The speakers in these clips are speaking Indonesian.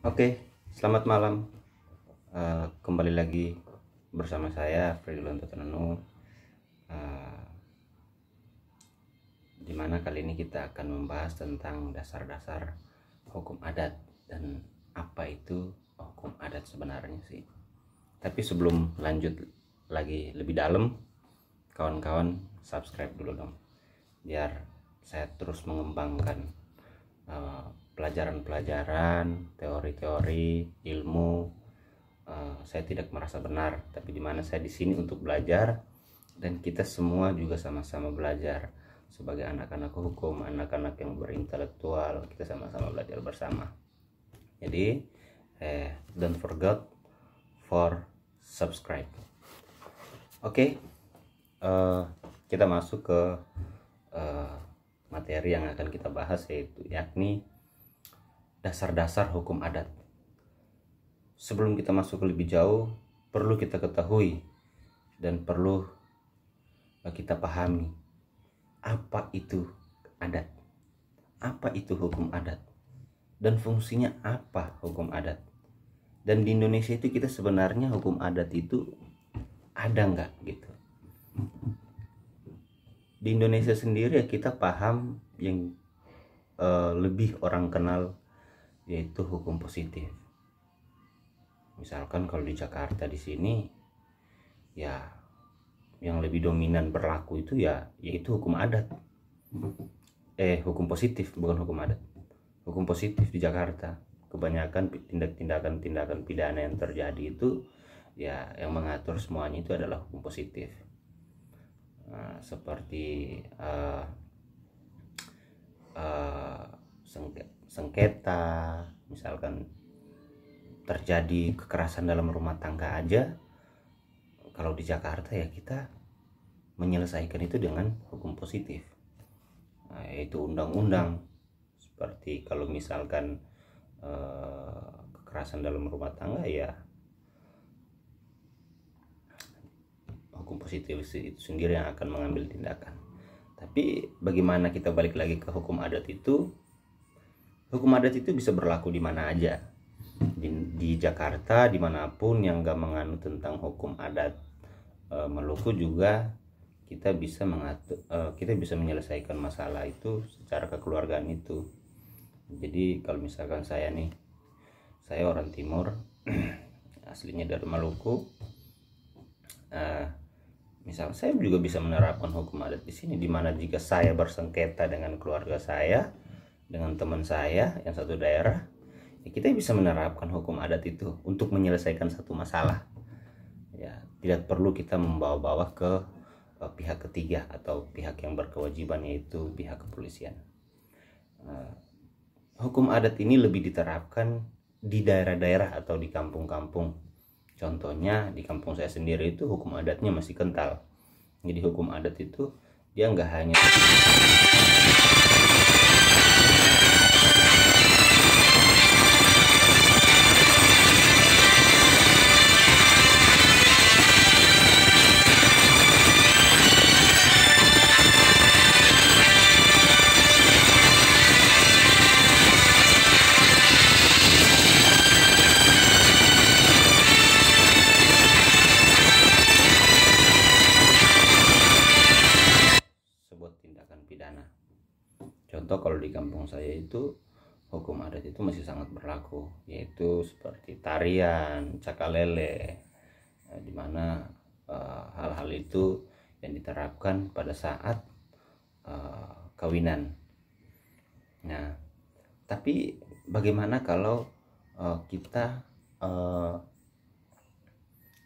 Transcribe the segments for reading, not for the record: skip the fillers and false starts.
Oke, selamat malam. Kembali lagi bersama saya Fridolonto Tenenu. Dimana kali ini kita akan membahas tentang dasar-dasar hukum adat dan apa itu hukum adat sebenarnya sih. Tapi sebelum lanjut lagi lebih dalam, kawan-kawan subscribe dulu dong, biar saya terus mengembangkan pelajaran-pelajaran, teori-teori, ilmu. Saya tidak merasa benar, tapi dimana saya di sini untuk belajar dan kita semua juga sama-sama belajar sebagai anak-anak hukum, anak-anak yang berintelektual, kita sama-sama belajar bersama. Jadi don't forget for subscribe. Oke, kita masuk ke materi yang akan kita bahas, yaitu yakni dasar-dasar hukum adat. Sebelum kita masuk ke lebih jauh, perlu kita ketahui dan perlu kita pahami apa itu adat, apa itu hukum adat, dan fungsinya apa hukum adat. Dan di Indonesia itu kita sebenarnya hukum adat itu ada nggak gitu. Di Indonesia sendiri ya kita paham yang lebih orang kenal yaitu hukum positif. Misalkan kalau di Jakarta di sini ya yang lebih dominan berlaku itu yaitu hukum adat. Hukum positif, bukan hukum adat. Hukum positif di Jakarta. Kebanyakan tindakan pidana yang terjadi itu ya yang mengatur semuanya itu adalah hukum positif. Seperti sengketa, misalkan terjadi kekerasan dalam rumah tangga aja, kalau di Jakarta ya kita menyelesaikan itu dengan hukum positif, yaitu undang-undang. Seperti kalau misalkan kekerasan dalam rumah tangga ya hukum positif itu sendiri yang akan mengambil tindakan. Tapi bagaimana kita balik lagi ke hukum adat itu? Hukum adat itu bisa berlaku di mana aja. Di Jakarta, dimanapun yang gak menganut tentang hukum adat Maluku juga kita bisa kita bisa menyelesaikan masalah itu secara kekeluargaan itu. Jadi kalau misalkan saya orang Timur, aslinya dari Maluku, misal saya juga bisa menerapkan hukum adat di sini, dimana jika saya bersengketa dengan keluarga saya, dengan teman saya yang satu daerah, ya kita bisa menerapkan hukum adat itu untuk menyelesaikan satu masalah. Ya, tidak perlu kita membawa-bawa ke pihak ketiga atau pihak yang berkewajiban, yaitu pihak kepolisian. Hukum adat ini lebih diterapkan di daerah-daerah atau di kampung-kampung. Contohnya di kampung saya sendiri itu hukum adatnya masih kental. Jadi hukum adat itu dia nggak hanya kalau di kampung saya itu hukum adat itu masih sangat berlaku, yaitu seperti tarian cakalele, dimana hal-hal itu yang diterapkan pada saat kawinan. Nah, tapi bagaimana kalau kita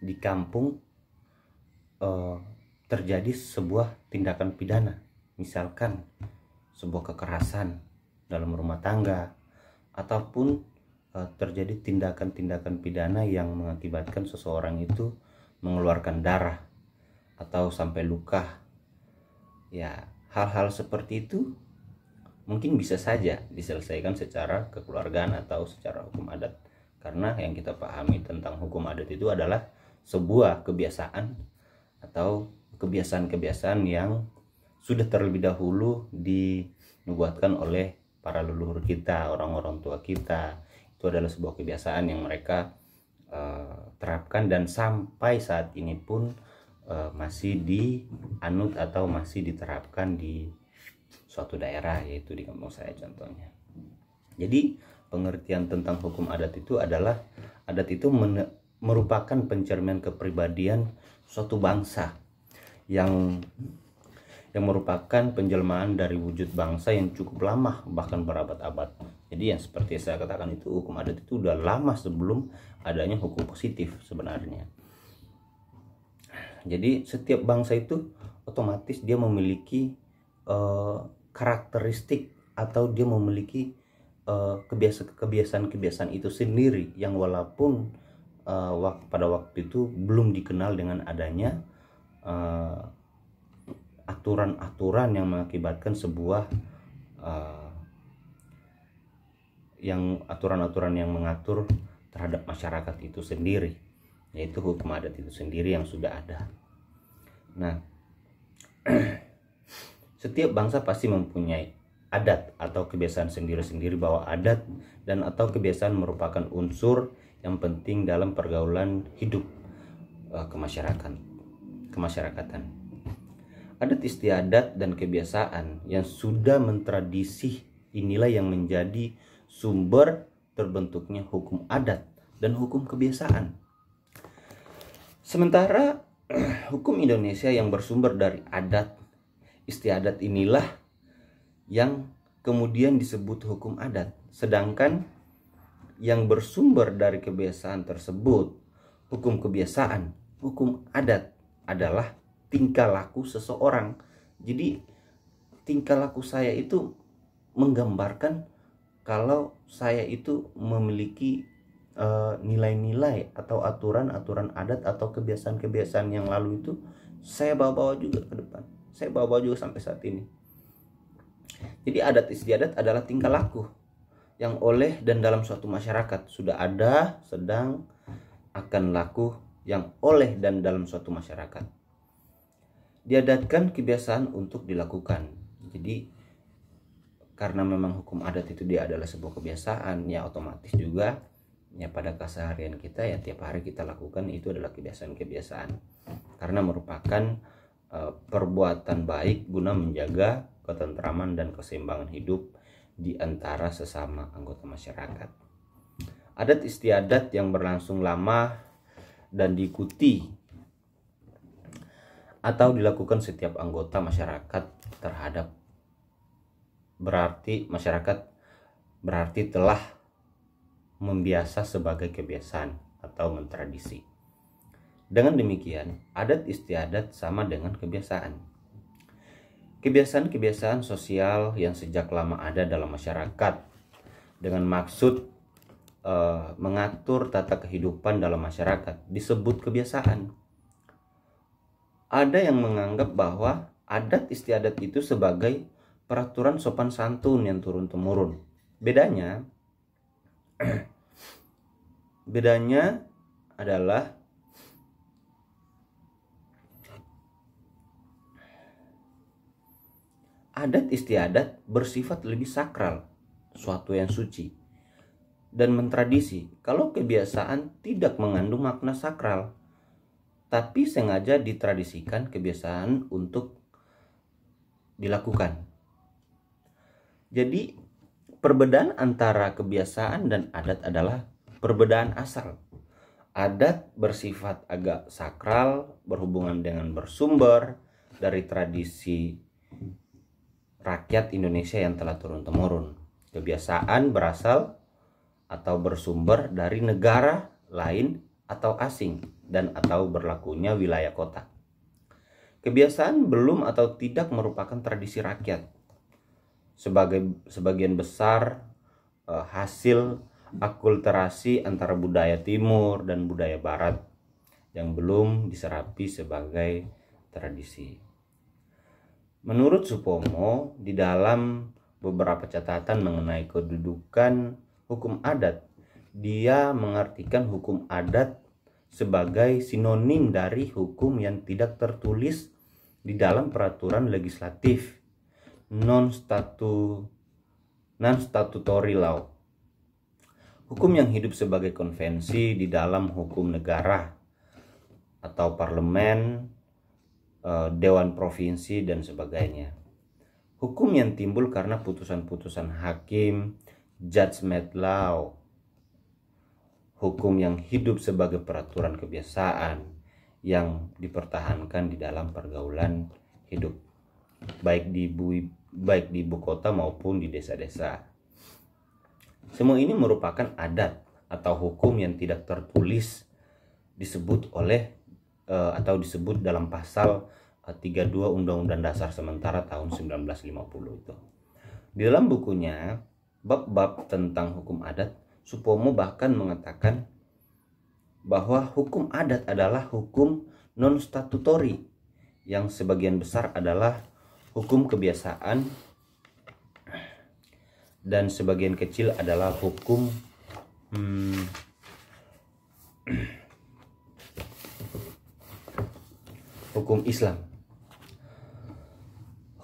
di kampung terjadi sebuah tindakan pidana, misalkan sebuah kekerasan dalam rumah tangga, ataupun terjadi tindakan-tindakan pidana yang mengakibatkan seseorang itu mengeluarkan darah atau sampai luka. Ya, hal-hal seperti itu mungkin bisa saja diselesaikan secara kekeluargaan atau secara hukum adat. Karena yang kita pahami tentang hukum adat itu adalah sebuah kebiasaan atau kebiasaan-kebiasaan yang sudah terlebih dahulu dinubuatkan oleh para leluhur kita, orang-orang tua kita, Itu adalah sebuah kebiasaan yang mereka terapkan dan sampai saat ini pun masih dianut atau masih diterapkan di suatu daerah, yaitu di kampung saya contohnya. Jadi pengertian tentang hukum adat itu adalah adat itu merupakan pencerminan kepribadian suatu bangsa yang merupakan penjelmaan dari wujud bangsa yang cukup lama, bahkan berabad-abad. Jadi yang seperti saya katakan itu, hukum adat itu udah lama sebelum adanya hukum positif sebenarnya. Jadi setiap bangsa itu otomatis dia memiliki karakteristik atau dia memiliki kebiasaan-kebiasaan itu sendiri yang walaupun pada waktu itu belum dikenal dengan adanya aturan-aturan yang mengakibatkan sebuah aturan-aturan yang mengatur terhadap masyarakat itu sendiri, yaitu hukum adat itu sendiri yang sudah ada. Nah, setiap bangsa pasti mempunyai adat atau kebiasaan sendiri-sendiri, bahwa adat dan atau kebiasaan merupakan unsur yang penting dalam pergaulan hidup kemasyarakatan. Adat istiadat dan kebiasaan yang sudah mentradisi inilah yang menjadi sumber terbentuknya hukum adat dan hukum kebiasaan. Sementara hukum Indonesia yang bersumber dari adat istiadat inilah yang kemudian disebut hukum adat, sedangkan yang bersumber dari kebiasaan tersebut, hukum kebiasaan, hukum adat adalah tingkah laku seseorang. Jadi tingkah laku saya itu menggambarkan kalau saya itu memiliki nilai-nilai atau aturan-aturan adat atau kebiasaan-kebiasaan yang lalu itu saya bawa-bawa juga ke depan. Saya bawa-bawa juga sampai saat ini. Jadi adat istiadat adalah tingkah laku yang oleh dan dalam suatu masyarakat sudah ada, sedang, akan laku yang oleh dan dalam suatu masyarakat. Diadatkan kebiasaan untuk dilakukan. Jadi karena memang hukum adat itu dia adalah sebuah kebiasaan, ya otomatis juga ya pada keseharian kita ya tiap hari kita lakukan itu adalah kebiasaan-kebiasaan. Karena merupakan perbuatan baik guna menjaga ketentraman dan keseimbangan hidup di antara sesama anggota masyarakat. Adat istiadat yang berlangsung lama dan diikuti atau dilakukan setiap anggota masyarakat terhadap berarti telah membiasa sebagai kebiasaan atau mentradisi. Dengan demikian, adat istiadat sama dengan kebiasaan. Kebiasaan-kebiasaan sosial yang sejak lama ada dalam masyarakat dengan maksud mengatur tata kehidupan dalam masyarakat disebut kebiasaan. Ada yang menganggap bahwa adat istiadat itu sebagai peraturan sopan santun yang turun-temurun. Bedanya adalah adat istiadat bersifat lebih sakral, suatu yang suci, dan mentradisi. Kalau kebiasaan tidak mengandung makna sakral, tapi sengaja ditradisikan kebiasaan untuk dilakukan. Jadi perbedaan antara kebiasaan dan adat adalah perbedaan asal. Adat bersifat agak sakral, berhubungan dengan bersumber dari tradisi rakyat Indonesia yang telah turun-temurun. Kebiasaan berasal atau bersumber dari negara lain atau asing dan atau berlakunya wilayah kota. Kebiasaan belum atau tidak merupakan tradisi rakyat. Sebagian besar hasil akulturasi antara budaya timur dan budaya barat yang belum diserapi sebagai tradisi. Menurut Supomo, di dalam beberapa catatan mengenai kedudukan hukum adat, dia mengartikan hukum adat sebagai sinonim dari hukum yang tidak tertulis di dalam peraturan legislatif non-statutory law. Hukum yang hidup sebagai konvensi di dalam hukum negara atau parlemen, dewan provinsi dan sebagainya. Hukum yang timbul karena putusan-putusan hakim, judgment law. Hukum yang hidup sebagai peraturan kebiasaan yang dipertahankan di dalam pergaulan hidup, baik di ibu kota maupun di desa-desa. Semua ini merupakan adat atau hukum yang tidak tertulis disebut dalam pasal 32 Undang-Undang Dasar Sementara tahun 1950 itu. Di dalam bukunya, bab-bab tentang hukum adat, Supomo bahkan mengatakan bahwa hukum adat adalah hukum non-statutory yang sebagian besar adalah hukum kebiasaan dan sebagian kecil adalah hukum hukum Islam.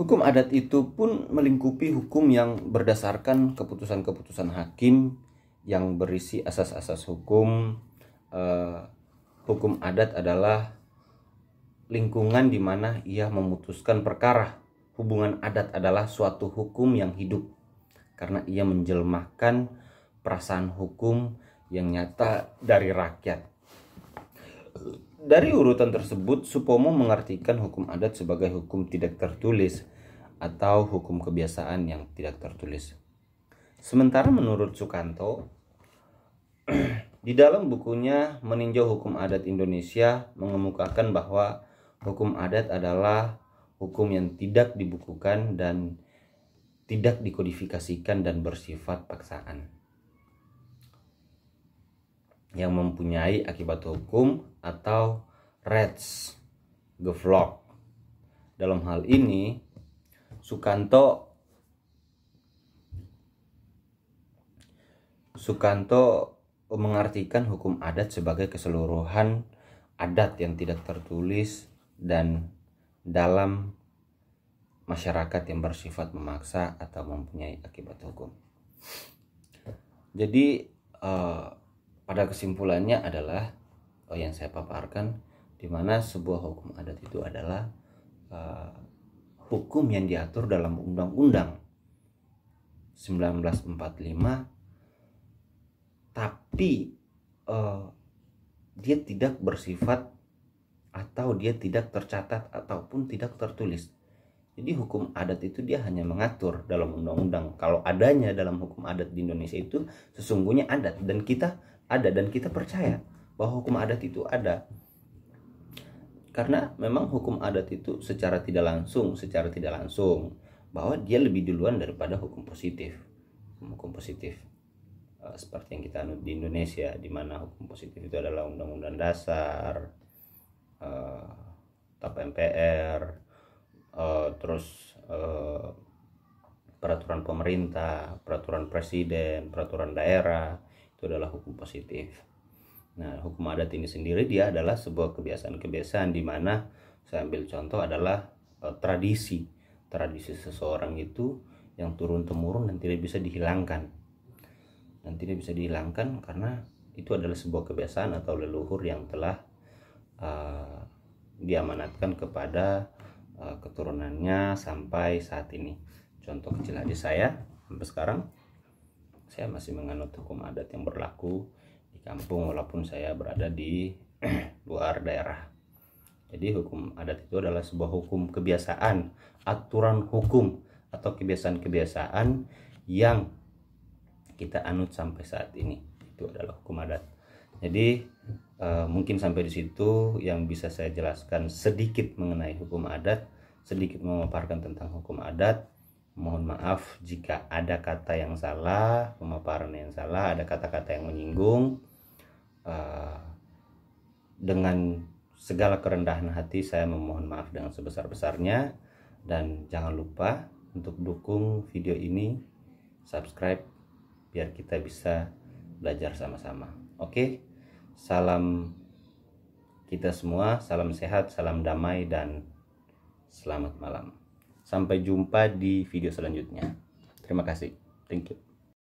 Hukum adat itu pun melingkupi hukum yang berdasarkan keputusan-keputusan hakim yang berisi asas-asas hukum. Hukum adat adalah lingkungan di mana ia memutuskan perkara. Hubungan adat adalah suatu hukum yang hidup karena ia menjelmahkan perasaan hukum yang nyata dari rakyat. Dari urutan tersebut, Supomo mengartikan hukum adat sebagai hukum tidak tertulis atau hukum kebiasaan yang tidak tertulis. Sementara menurut Sukanto, di dalam bukunya Meninjau Hukum Adat Indonesia mengemukakan bahwa hukum adat adalah hukum yang tidak dibukukan dan tidak dikodifikasikan dan bersifat paksaan, yang mempunyai akibat hukum atau rechtsgevolg. Dalam hal ini, Sukanto mengartikan hukum adat sebagai keseluruhan adat yang tidak tertulis dan dalam masyarakat yang bersifat memaksa atau mempunyai akibat hukum. Jadi pada kesimpulannya adalah yang saya paparkan, di mana sebuah hukum adat itu adalah hukum yang diatur dalam Undang-Undang 1945, tapi dia tidak bersifat atau dia tidak tercatat ataupun tidak tertulis. Jadi hukum adat itu dia hanya mengatur dalam undang-undang. Kalau adanya dalam hukum adat di Indonesia itu sesungguhnya adat, dan kita percaya bahwa hukum adat itu ada. Karena memang hukum adat itu secara tidak langsung bahwa dia lebih duluan daripada hukum positif. Hukum positif seperti yang kita anut di Indonesia, di mana hukum positif itu adalah Undang-Undang Dasar, TAP MPR, terus peraturan pemerintah, peraturan presiden, peraturan daerah, itu adalah hukum positif. Nah, hukum adat ini sendiri dia adalah sebuah kebiasaan-kebiasaan di mana saya ambil contoh adalah tradisi seseorang itu yang turun temurun dan tidak bisa dihilangkan. Karena itu adalah sebuah kebiasaan atau leluhur yang telah diamanatkan kepada keturunannya sampai saat ini. Contoh kecil aja, saya sampai sekarang saya masih menganut hukum adat yang berlaku di kampung walaupun saya berada di luar daerah. Jadi hukum adat itu adalah sebuah hukum kebiasaan, aturan hukum atau kebiasaan-kebiasaan yang kita anut sampai saat ini. Itu adalah hukum adat. Jadi mungkin sampai di situ yang bisa saya jelaskan sedikit mengenai hukum adat, sedikit memaparkan tentang hukum adat. Mohon maaf jika ada kata yang salah, pemaparan yang salah, ada kata-kata yang menyinggung. Dengan segala kerendahan hati saya memohon maaf dengan sebesar-besarnya, dan jangan lupa untuk dukung video ini, subscribe biar kita bisa belajar sama-sama. Oke, salam kita semua, salam sehat, salam damai, dan selamat malam. Sampai jumpa di video selanjutnya. Terima kasih. Thank you.